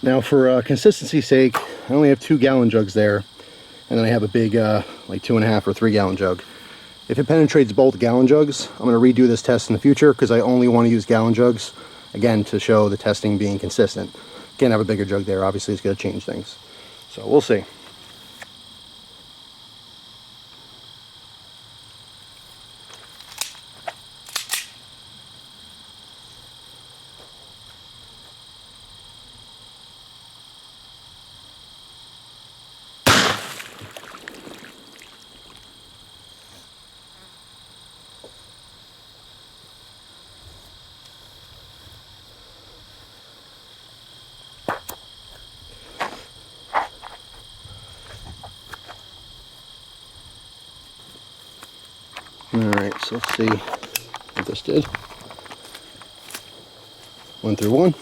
Now for consistency's sake, I only have 2-gallon jugs there, and then I have a big like 2.5 or 3-gallon jug. If it penetrates both gallon jugs, I'm going to redo this test in the future because I only want to use gallon jugs, again, to show the testing being consistent. Can't have a bigger jug there, obviously it's going to change things. So we'll see. Alright, so let's see what this did. 1 through 1.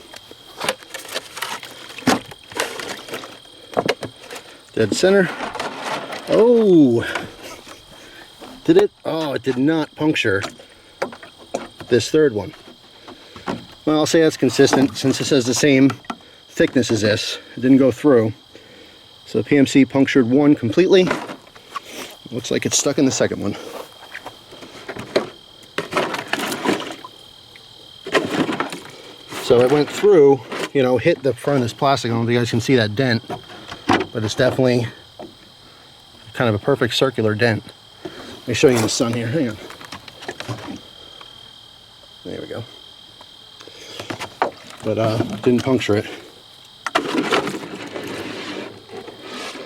Dead center. Oh! Did it? Oh, it did not puncture this third one. Well, I'll say that's consistent since this has the same thickness as this. It didn't go through. So the PMC punctured one completely. Looks like it's stuck in the second one. So it went through, you know, hit the front of this plastic. I don't know if you guys can see that dent, but it's definitely kind of a perfect circular dent. Let me show you in the sun here. Hang on. There we go. But didn't puncture it.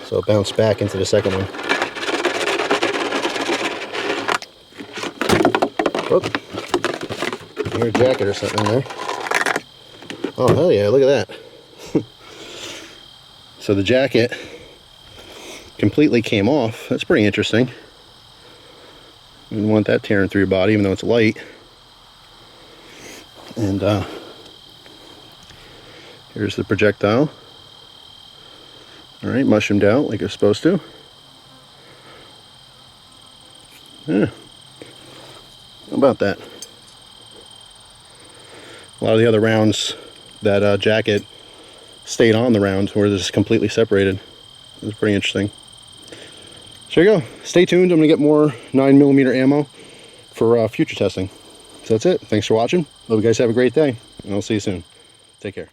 So it bounced back into the second one. Whoop. Your jacket or something in there. Oh, hell yeah, look at that. So the jacket completely came off. That's pretty interesting. You wouldn't want that tearing through your body, even though it's light. And here's the projectile. Alright, mushroomed out like it's supposed to. Yeah. How about that? A lot of the other rounds, that jacket stayed on the round where this is completely separated. It was pretty interesting. So there you go. Stay tuned. I'm going to get more 9mm ammo for future testing. So that's it. Thanks for watching. Hope you guys have a great day, and I'll see you soon. Take care.